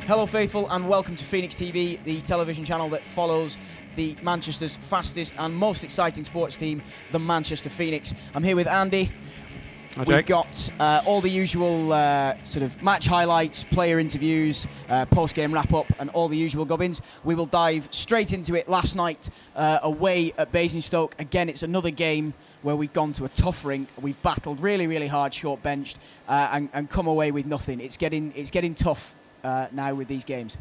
Hello faithful and welcome to Phoenix TV, the television channel that follows the Manchester's fastest and most exciting sports team, the Manchester Phoenix. I'm here with Andy. Okay. We've got all the usual sort of match highlights, player interviews, post-game wrap-up and all the usual gubbins. We will dive straight into it. Last night away at Basingstoke. Again, it's another game where we've gone to a tough rink. We've battled really, really hard, short-benched, and come away with nothing. It's getting tough now with these games.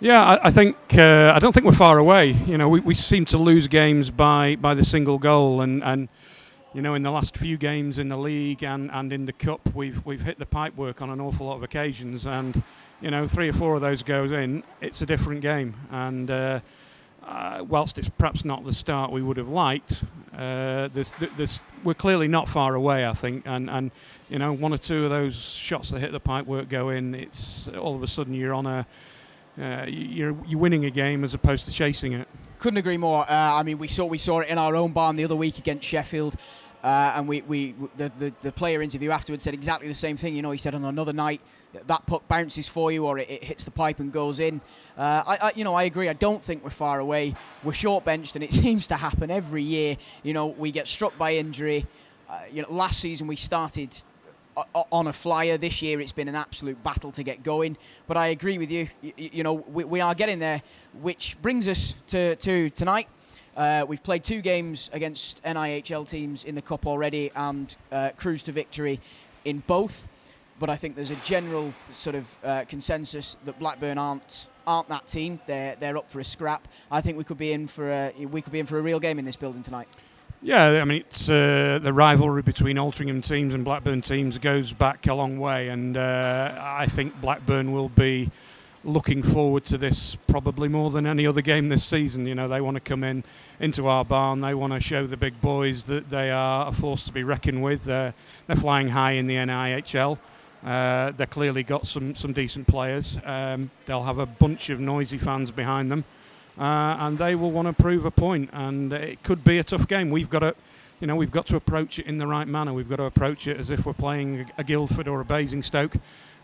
Yeah, I think I don't think we're far away. You know, we seem to lose games by the single goal, and you know, in the last few games in the league and in the cup, we've hit the pipework on an awful lot of occasions, and you know, 3 or 4 of those goes in, it's a different game. And whilst it's perhaps not the start we would have liked, we're clearly not far away, I think. And you know, 1 or 2 of those shots that hit the pipework go in, it's all of a sudden you're on a you're winning a game as opposed to chasing it. Couldn't agree more. I mean, we saw it in our own barn the other week against Sheffield, and the player interview afterwards said exactly the same thing. You know, he said on another night that puck bounces for you, or it hits the pipe and goes in. I agree. I don't think we're far away. We're short benched, and it seems to happen every year. You know, we get struck by injury. Last season we started on a flyer. This year it's been an absolute battle to get going, but I agree with you. You know, we are getting there, which brings us to tonight. We've played 2 games against NIHL teams in the cup already and cruised to victory in both, but I think there's a general sort of consensus that Blackburn aren't that team. They're up for a scrap. I think we could be in for a real game in this building tonight. Yeah, I mean, it's the rivalry between Altrincham teams and Blackburn teams goes back a long way, and I think Blackburn will be looking forward to this probably more than any other game this season. You know, they want to come into our barn. They want to show the big boys that they are a force to be reckoned with. They're flying high in the NIHL. They've clearly got some decent players. They'll have a bunch of noisy fans behind them. And they will want to prove a point, and it could be a tough game. We've got to approach it in the right manner. We've got to approach it as if we're playing a Guildford or a Basingstoke.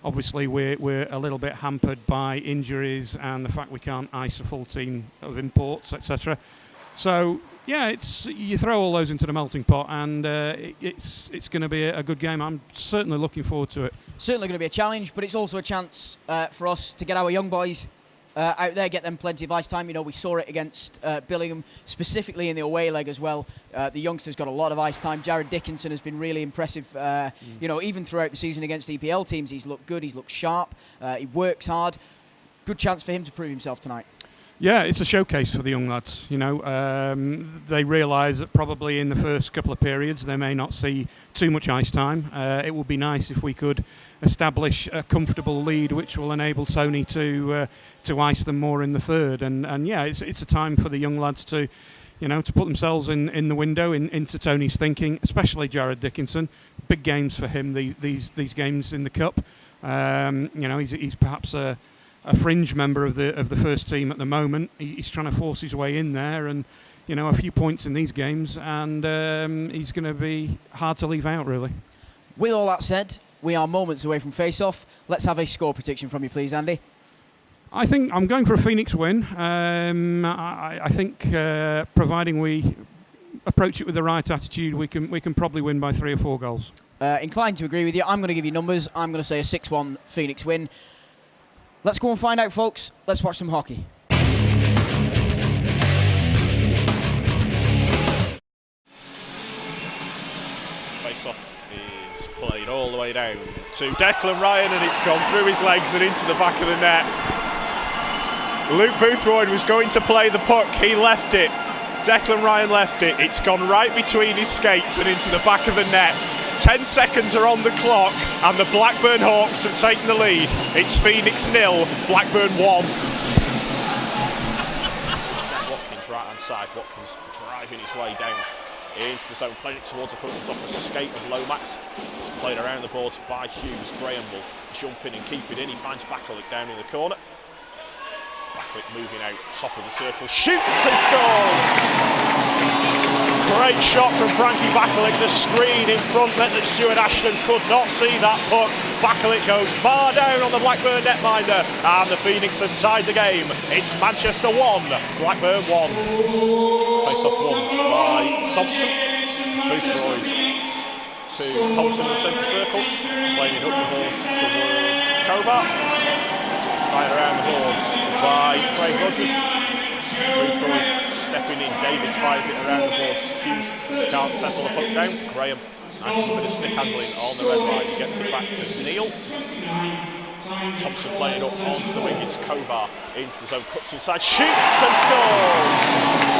Obviously, we're a little bit hampered by injuries and the fact we can't ice a full team of imports, etc. So yeah, you throw all those into the melting pot, and it's going to be a good game. I'm certainly looking forward to it. Certainly going to be a challenge, but it's also a chance for us to get our young boys out there, get them plenty of ice time. You know, we saw it against Billingham, specifically in the away leg as well. The youngsters got a lot of ice time. Jared Dickinson has been really impressive. You know, even throughout the season against EPL teams, he's looked good. He's looked sharp. He works hard. Good chance for him to prove himself tonight. Yeah, it's a showcase for the young lads. You know, they realise that probably in the first couple of periods they may not see too much ice time. It would be nice if we could establish a comfortable lead, which will enable Tony to ice them more in the third. And yeah, it's a time for the young lads to, you know, to put themselves in the window into Tony's thinking, especially Jared Dickinson. Big games for him. These games in the cup. You know, he's perhaps a fringe member of the first team at the moment. He's trying to force his way in there, and you know, a few points in these games, and he's going to be hard to leave out, really. With all that said, we are moments away from face-off. Let's have a score prediction from you, please, Andy. I think I'm going for a Phoenix win. I think providing we approach it with the right attitude, we can probably win by 3 or 4 goals. Inclined to agree with you. I'm going to give you numbers. I'm going to say a 6-1 Phoenix win. Let's go and find out, folks. Let's watch some hockey. Face-off is played all the way down to Declan Ryan, and it's gone through his legs and into the back of the net. Luke Boothroyd was going to play the puck. He left it. Declan Ryan left it. It's gone right between his skates and into the back of the net. 10 seconds are on the clock, and the Blackburn Hawks have taken the lead. It's Phoenix 0, Blackburn 1. Watkins, right-hand side. Watkins driving his way down into the zone, playing it towards the front, comes off the skate of Lomax. It's played around the boards by Hughes. Graham will jump in and keep it in. He finds Backlick down in the corner. Backlick moving out top of the circle, shoots and scores! Great shot from Frankie Bakalik. The screen in front meant that Stuart Ashton could not see that puck. Bakalik goes bar down on the Blackburn netminder, and the Phoenix have tied the game. It's Manchester 1, Blackburn 1. Face-off won by Thompson. Boothroyd to Thompson in the centre circle, playing it up the ball towards Kovar. Fired around the boards by Craig Rogers. Boothroyd stepping in, Davis fires it around the boards. Hughes can't settle the puck down. Graham, nice little bit of stick handling on the red line, gets it back to Neil. Thompson playing up onto the wing, it's Kovar into the zone, cuts inside, shoots and scores!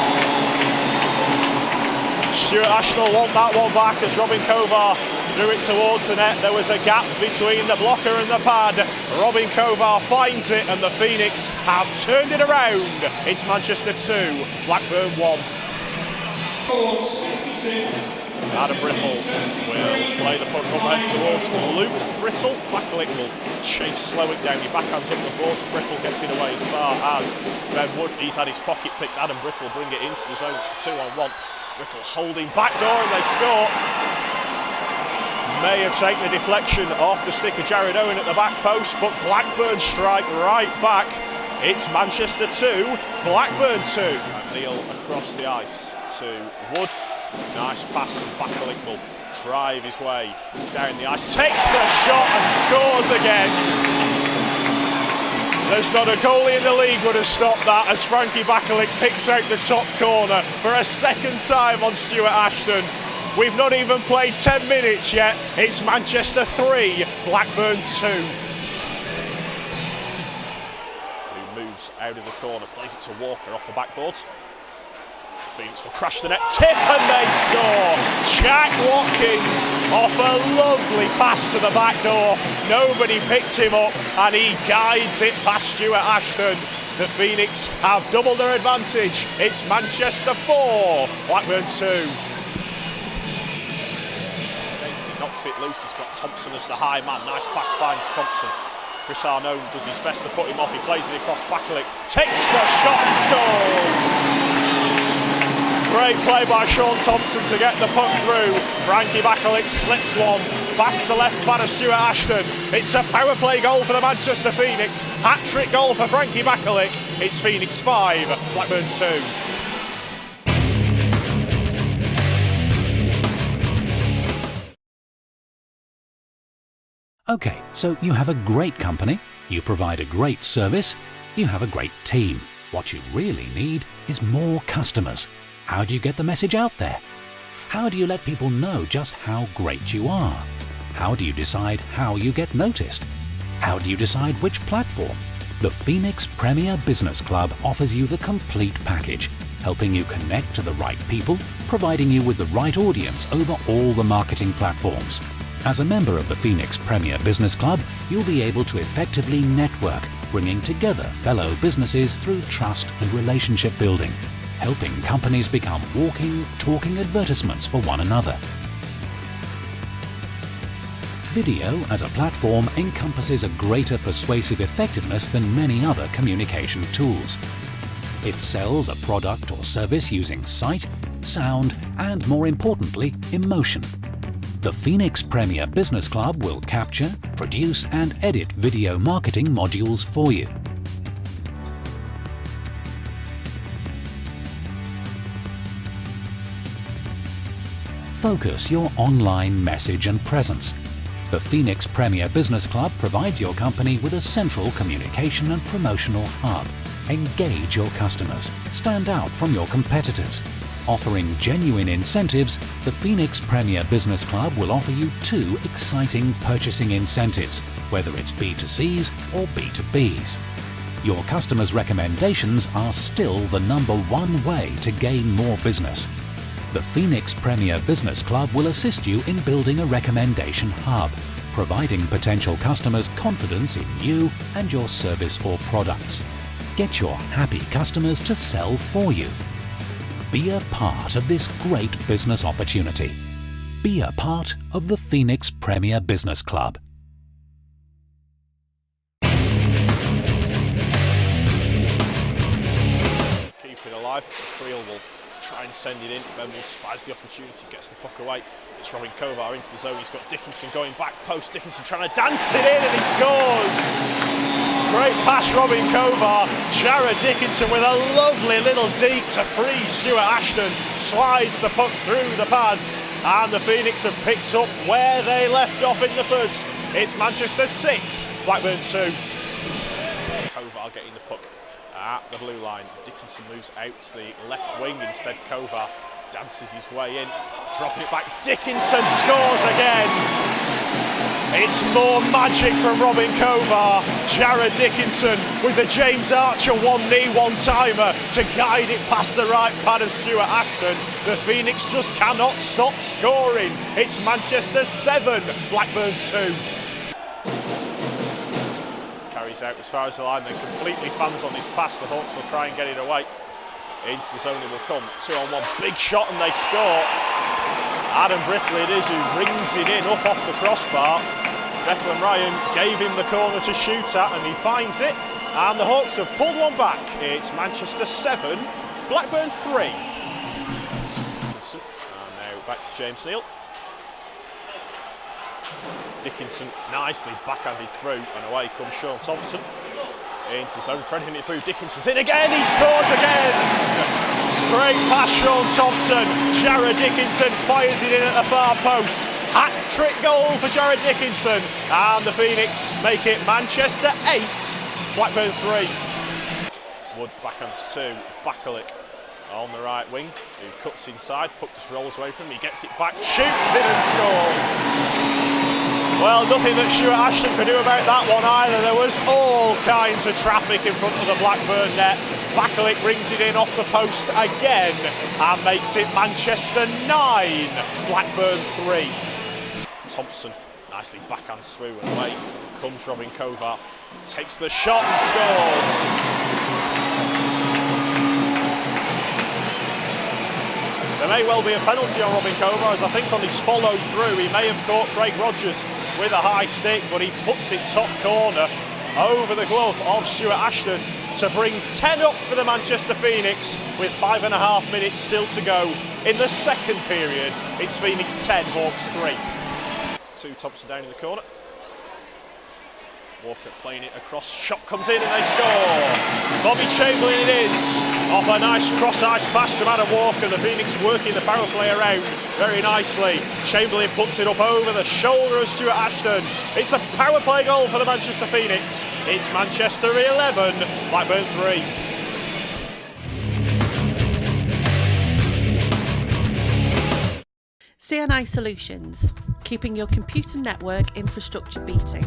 Stuart Ashton won that one back as Robin Kovar threw it towards the net. There was a gap between the blocker and the pad. Robin Kovar finds it and the Phoenix have turned it around. It's Manchester 2, Blackburn 1. Adam Brittle will play the puck up ahead towards Luke Brittle. Bakalik will chase, slow it down. He backhands up the boards. Brittle gets it away as far as Ben Wood. He's had his pocket picked. Adam Brittle bring it into the zone. It's a 2-on-1. Brittle holding back door and they score. May have taken a deflection off the stick of Jared Owen at the back post, but Blackburn strike right back. It's Manchester 2, Blackburn 2. Neil across the ice to Wood. Nice pass and Bakalik will drive his way down the ice. Takes the shot and scores again. There's not a goalie in the league would have stopped that as Frankie Bakalik picks out the top corner for a second time on Stuart Ashton. We've not even played 10 minutes yet. It's Manchester 3, Blackburn 2. Who moves out of the corner, plays it to Walker off the backboard. Phoenix will crash the net, tip and they score! Jack Watkins off a lovely pass to the back door. Nobody picked him up and he guides it past Stuart Ashton. The Phoenix have doubled their advantage. It's Manchester 4, Blackburn 2. Knocks it loose, he's got Thompson as the high man. Nice pass finds Thompson. Chris Arnaud does his best to put him off. He plays it across Bakalik, takes the shot and scores! Great play by Sean Thompson to get the puck through. Frankie Bakalik slips one past the left man of Stuart Ashton. It's a power play goal for the Manchester Phoenix. Hat-trick goal for Frankie Bakalik. It's Phoenix 5, Blackburn 2. Okay, so you have a great company, you provide a great service, you have a great team. What you really need is more customers. How do you get the message out there? How do you let people know just how great you are? How do you decide how you get noticed? How do you decide which platform? The Phoenix Premier Business Club offers you the complete package, helping you connect to the right people, providing you with the right audience over all the marketing platforms. As a member of the Phoenix Premier Business Club, you'll be able to effectively network, bringing together fellow businesses through trust and relationship building, helping companies become walking, talking advertisements for one another. Video as a platform encompasses a greater persuasive effectiveness than many other communication tools. It sells a product or service using sight, sound, and more importantly, emotion. The Phoenix Premier Business Club will capture, produce, and edit video marketing modules for you. Focus your online message and presence. The Phoenix Premier Business Club provides your company with a central communication and promotional hub. Engage your customers. Stand out from your competitors. Offering genuine incentives, the Phoenix Premier Business Club will offer you 2 exciting purchasing incentives, whether it's B2Cs or B2Bs. Your customers' recommendations are still the #1 way to gain more business. The Phoenix Premier Business Club will assist you in building a recommendation hub, providing potential customers confidence in you and your service or products. Get your happy customers to sell for you. Be a part of this great business opportunity. Be a part of the Phoenix Premier Business Club. Keep it alive. Creel will try and send it in. Benwood spies the opportunity, gets the puck away. It's Robin Kovar into the zone. He's got Dickinson going back post. Dickinson trying to dance it in, and he scores. Great pass, Robin Kovar. Jared Dickinson with a lovely little deke to free Stuart Ashton. Slides the puck through the pads, and the Phoenix have picked up where they left off in the first. It's Manchester 6, Blackburn 2. Kovar getting the puck at the blue line. Dickinson moves out to the left wing. Instead, Kovar dances his way in, dropping it back. Dickinson scores again. It's more magic from Robin Kovar. Jared Dickinson with the James Archer one-knee one-timer to guide it past the right pad of Stuart Ashton. The Phoenix just cannot stop scoring. It's Manchester 7, Blackburn 2. Carries out as far as the line, then completely fans on his pass. The Hawks will try and get it away. Into the zone it will come. 2-on-1, big shot, and they score. Adam Brittley it is who rings it in up off the crossbar. Declan Ryan gave him the corner to shoot at, and he finds it. And the Hawks have pulled one back. It's Manchester 7, Blackburn 3. And now back to James Neal. Dickinson nicely backhanded through, and away comes Sean Thompson. Into the zone, threading it through. Dickinson's in again, he scores again! Great pass, Sean Thompson. Jared Dickinson fires it in at the far post. Hat-trick goal for Jared Dickinson. And the Phoenix make it Manchester 8, Blackburn 3. Wood backhands to Bakalik on the right wing, who cuts inside. Puck just rolls away from him, he gets it back, shoots it and scores. Well, nothing that Stuart Ashton could do about that one either. There was all kinds of traffic in front of the Blackburn net. Bakalik brings it in off the post again and makes it Manchester 9, Blackburn 3. Thompson nicely backhands through, and away comes Robin Kovar. Takes the shot and scores. There may well be a penalty on Robin Kovar, as I think on his follow through he may have caught Craig Rogers with a high stick, but he puts it top corner over the glove of Stuart Ashton to bring 10 up for the Manchester Phoenix with 5.5 minutes still to go in the second period. It's Phoenix 10, Hawks 3. Thompson down in the corner. Walker playing it across, shot comes in and they score. Bobby Chamberlain it is, off a nice cross-ice pass from Adam Walker. The Phoenix working the power play around very nicely. Chamberlain puts it up over the shoulder of Stuart Ashton. It's a power play goal for the Manchester Phoenix. It's Manchester 11, Blackburn 3. CNI Solutions, keeping your computer network infrastructure beating.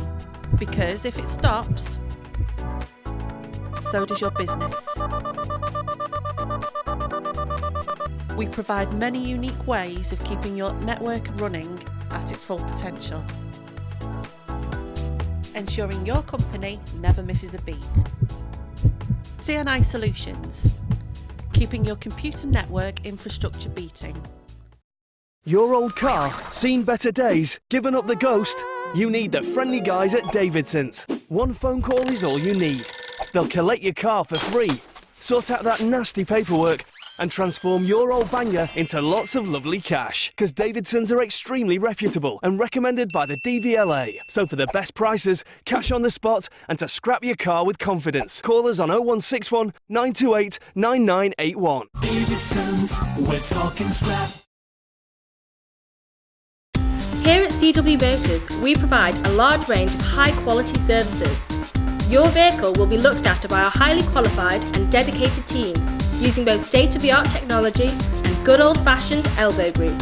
Because if it stops, so does your business. We provide many unique ways of keeping your network running at its full potential, ensuring your company never misses a beat. CNI Solutions, keeping your computer network infrastructure beating. Your old car, seen better days, given up the ghost? You need the friendly guys at Davidson's. One phone call is all you need. They'll collect your car for free, sort out that nasty paperwork, and transform your old banger into lots of lovely cash. Because Davidson's are extremely reputable and recommended by the DVLA. So for the best prices, cash on the spot, and to scrap your car with confidence, call us on 0161 928 9981. Davidson's, we're talking scrap. Here at CW Motors, we provide a large range of high-quality services. Your vehicle will be looked after by our highly qualified and dedicated team, using both state-of-the-art technology and good old-fashioned elbow grease.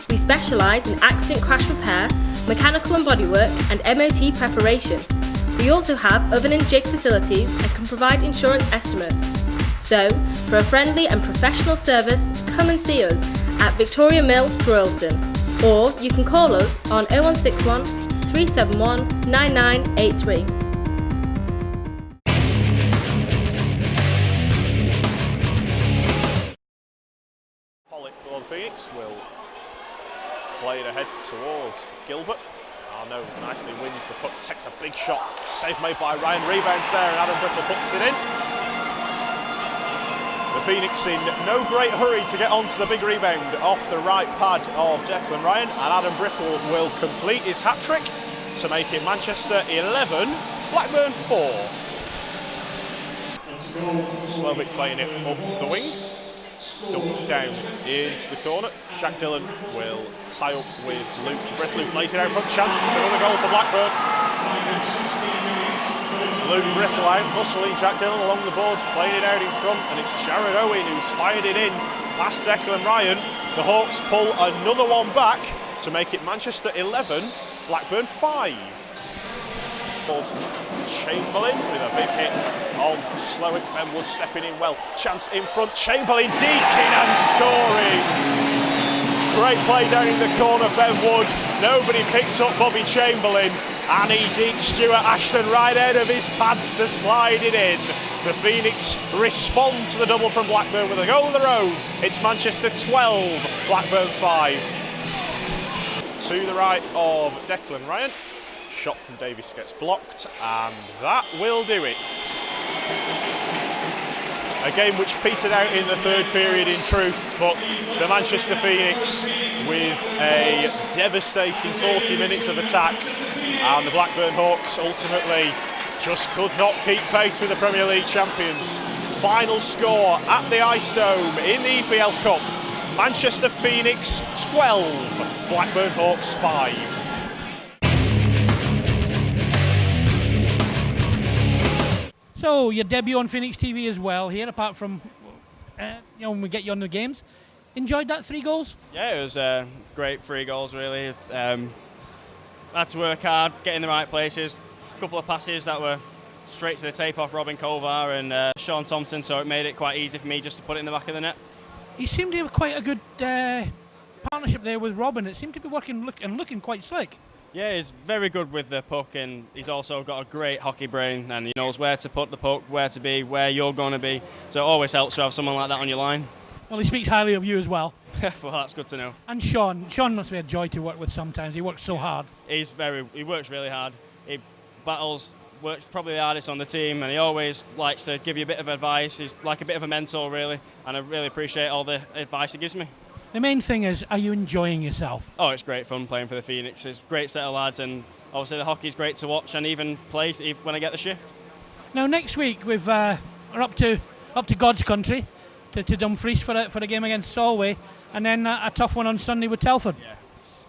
We specialise in accident crash repair, mechanical and bodywork, and MOT preparation. We also have oven and jig facilities and can provide insurance estimates. So, for a friendly and professional service, come and see us at Victoria Mill, Droylsden. Or you can call us on 0161 371 9983. Pollock for the Phoenix will play it ahead towards Gilbert. Arno nicely wins the puck, takes a big shot, save made by Ryan, rebounds there, and Adam Brittle puts it in. The Phoenix in no great hurry to get onto the big rebound off the right pad of Declan Ryan, and Adam Brittle will complete his hat-trick to make it Manchester 11, Blackburn 4. Slovic playing it up the wing, dumped down into the corner. Jack Dillon will tie up with Luke Brittle, who plays it out front. Chance, it's another goal for Blackburn. Luke Brittle out, muscling Jack Dillon along the boards, playing it out in front, and it's Jared Owen who's fired it in past Declan Ryan. The Hawks pull another one back to make it Manchester 11, Blackburn 5. Chamberlain with a big hit on Slowick. Ben Wood stepping in well. Chance in front. Chamberlain deking and scoring. Great play down in the corner. Ben Wood. Nobody picks up Bobby Chamberlain, and he dekes Stuart Ashton right out of his pads to slide it in. The Phoenix respond to the double from Blackburn with a goal of their own. It's Manchester 12, Blackburn 5. To the right of Declan Ryan. Shot from Davis gets blocked, and that will do it. A game which petered out in the third period in truth, but the Manchester Phoenix with a devastating 40 minutes of attack, and the Blackburn Hawks ultimately just could not keep pace with the Premier League champions. Final score at the Ice Dome in the EPL Cup, Manchester Phoenix 12, Blackburn Hawks 5. So, your debut on Phoenix TV as well here, apart from, when we get you on the games. Enjoyed that 3 goals? Yeah, it was great 3 goals, really. Had to work hard, get in the right places. A couple of passes that were straight to the tape off Robin Kovar and Sean Thompson, so it made it quite easy for me just to put it in the back of the net. You seem to have quite a good partnership there with Robin. It seemed to be working and looking quite slick. Yeah, he's very good with the puck, and he's also got a great hockey brain, and he knows where to put the puck, where to be, where you're going to be. So it always helps to have someone like that on your line. Well, he speaks highly of you as well. Well, that's good to know. And Sean must be a joy to work with sometimes. He works so hard. He works really hard. He works probably the hardest on the team, and he always likes to give you a bit of advice. He's like a bit of a mentor, really, and I really appreciate all the advice he gives me. The main thing is, are you enjoying yourself? Oh, it's great fun playing for the Phoenix. It's a great set of lads, and obviously the hockey's great to watch and even play when I get the shift. Now next week we're up to God's country, to Dumfries for a game against Solway, and then a tough one on Sunday with Telford.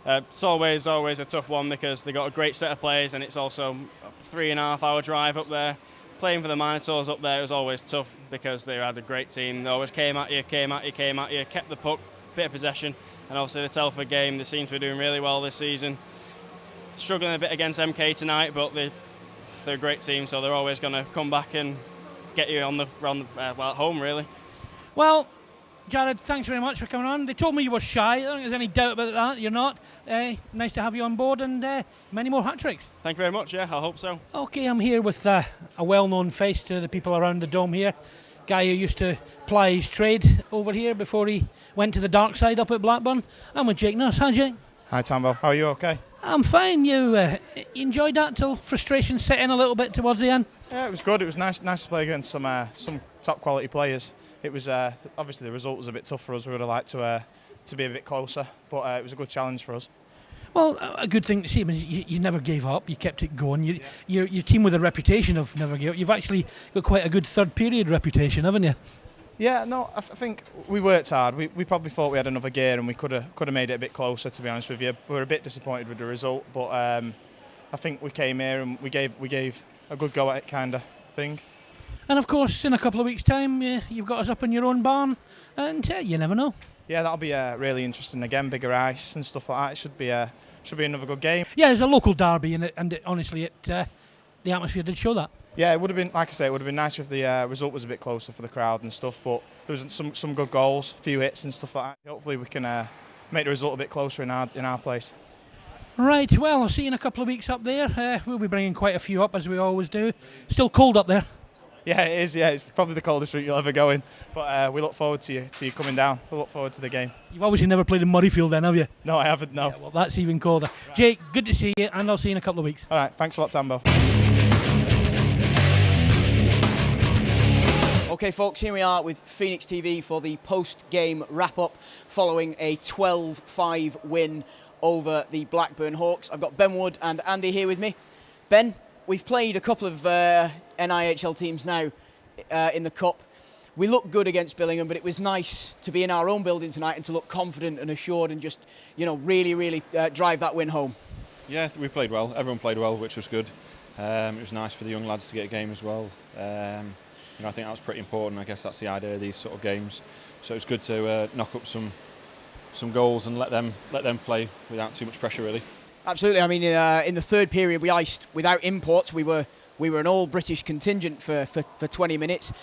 Yeah, Solway is always a tough one because they got a great set of players, and it's also a 3.5 hour drive up there. Playing for the Minotaurs up there was always tough because they had a great team. They always came at you, kept the puck, bit of possession, and obviously the Telford game, they seem to be doing really well this season. Struggling a bit against MK tonight, but they're a great team, so they're always going to come back and get you at home, really. Well, Jared, thanks very much for coming on. They told me you were shy. I don't think there's any doubt about that. You're not. Nice to have you on board, and many more hat-tricks. Thank you very much, yeah, I hope so. Okay, I'm here with a well-known face to the people around the dome here. Guy who used to ply his trade over here before he went to the dark side up at Blackburn. I'm with Jake Nurse. Hi, Jake. Hi, Tambo. How are you? Okay? I'm fine. You enjoyed that till frustration set in a little bit towards the end? Yeah, it was good. It was nice to play against some top quality players. It was obviously the result was a bit tough for us. We would have liked to be a bit closer, but it was a good challenge for us. Well, a good thing to see. I mean, you never gave up. You kept it going. Your team with a reputation of never give up. You've actually got quite a good third period reputation, haven't you? Yeah, no, I think we worked hard. We probably thought we had another gear and we could have made it a bit closer. To be honest with you, we were a bit disappointed with the result, but I think we came here and we gave a good go at it, kind of thing. And of course, in a couple of weeks' time, you've got us up in your own barn, and you never know. Yeah, that'll be really interesting again. Bigger ice and stuff like that. It should be another good game. Yeah, there's a local derby in it, and honestly, the atmosphere did show that. Yeah, it would have been, like I say, it would have been nicer if the result was a bit closer for the crowd and stuff. But there was some good goals, a few hits and stuff like that. Hopefully, we can make the result a bit closer in our place. Right. Well, I'll see you in a couple of weeks up there. We'll be bringing quite a few up as we always do. Still cold up there. Yeah, it is. Yeah, it's probably the coldest route you'll ever go in. But we look forward to you coming down. We look forward to the game. You've obviously never played in Murrayfield then, have you? No, I haven't, no. Yeah, well, that's even colder. Right. Jake, good to see you, and I'll see you in a couple of weeks. All right, thanks a lot, Tambo. Okay, folks, here we are with Phoenix TV for the post-game wrap-up following a 12-5 win over the Blackburn Hawks. I've got Ben Wood and Andy here with me. Ben, we've played a couple of NIHL teams now in the Cup. We looked good against Billingham, but it was nice to be in our own building tonight and to look confident and assured and just, really drive that win home. Yeah, we played well. Everyone played well, which was good. It was nice for the young lads to get a game as well. I think that was pretty important. I guess that's the idea of these sort of games. So it's good to knock up some goals and let them play without too much pressure, really. Absolutely. I mean, in the third period, we iced without imports. We were an all-British contingent for 20 minutes.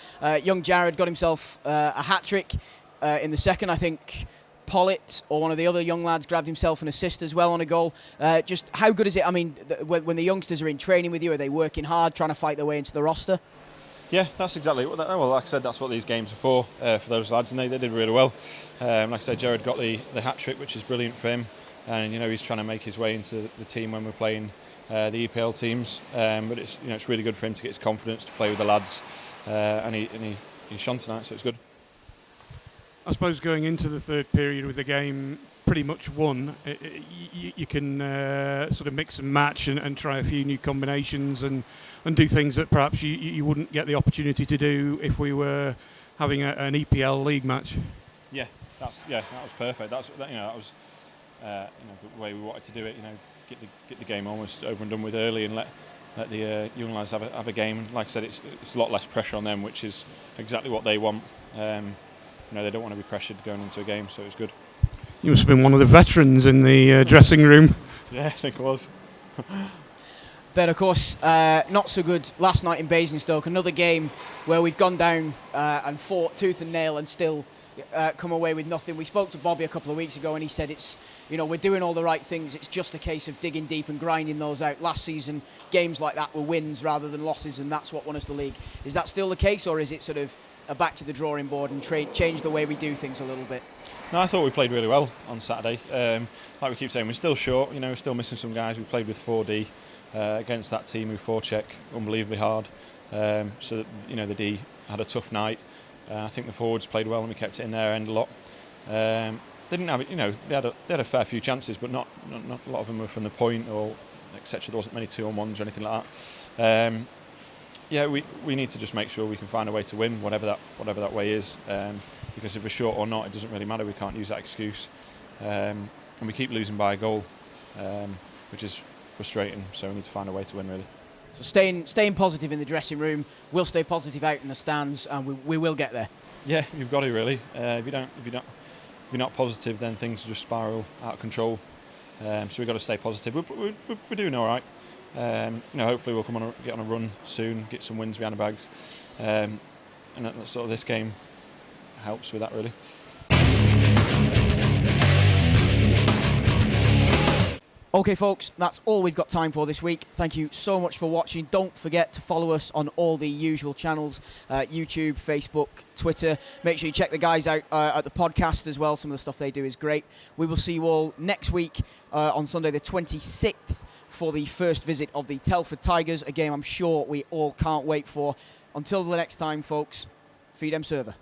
Young Jared got himself a hat-trick in the second. I think Pollitt or one of the other young lads grabbed himself an assist as well on a goal. Just how good is it? I mean, when the youngsters are in training with you, are they working hard, trying to fight their way into the roster? Yeah, that's exactly what. Well, like I said, that's what these games are for those lads, and they did really well. Like I said, Jared got the hat-trick, which is brilliant for him, and he's trying to make his way into the team when we're playing the EPL teams. But it's really good for him to get his confidence to play with the lads, and he shone tonight, so it's good. I suppose going into the third period with the game pretty much won, you can sort of mix and match and try a few new combinations and do things that perhaps you wouldn't get the opportunity to do if we were having an EPL league match. Yeah, that was perfect. That was the way we wanted to do it. Get the game almost over and done with early and let the young lads have a game. Like I said, it's a lot less pressure on them, which is exactly what they want. They don't want to be pressured going into a game, so it's good. You must have been one of the veterans in the dressing room. Yeah, I think it was. But of course, not so good last night in Basingstoke. Another game where we've gone down and fought tooth and nail and still come away with nothing. We spoke to Bobby a couple of weeks ago and he said we're doing all the right things. It's just a case of digging deep and grinding those out. Last season, games like that were wins rather than losses, and that's what won us the league. Is that still the case, or is it sort of a back to the drawing board and change the way we do things a little bit? No, I thought we played really well on Saturday. Like we keep saying, we're still short. We're still missing some guys. We played with 4D against that team who forecheck unbelievably hard. So the D had a tough night. I think the forwards played well and we kept it in their end a lot. They didn't have it. They had a fair few chances, but not a lot of them were from the point or etc. There wasn't many 2-on-1s or anything like that. We need to just make sure we can find a way to win, whatever that way is. Because if we're short or not, it doesn't really matter. We can't use that excuse, and we keep losing by a goal, which is frustrating. So we need to find a way to win, really. So staying positive in the dressing room. We'll stay positive out in the stands, and we will get there. Yeah, you've got to really. If you're not positive, then things just spiral out of control. So we've got to stay positive. We're doing all right. Hopefully we'll get on a run soon, get some wins behind the bags, and sort of this game helps with that, really. Okay, folks, that's all we've got time for this week. Thank you so much for watching. Don't forget to follow us on all the usual channels, YouTube, Facebook, Twitter. Make sure you check the guys out at the podcast as well. Some of the stuff they do is great. We will see you all next week on Sunday the 26th for the first visit of the Telford Tigers, a game I'm sure we all can't wait for. Until the next time, folks, feed them server.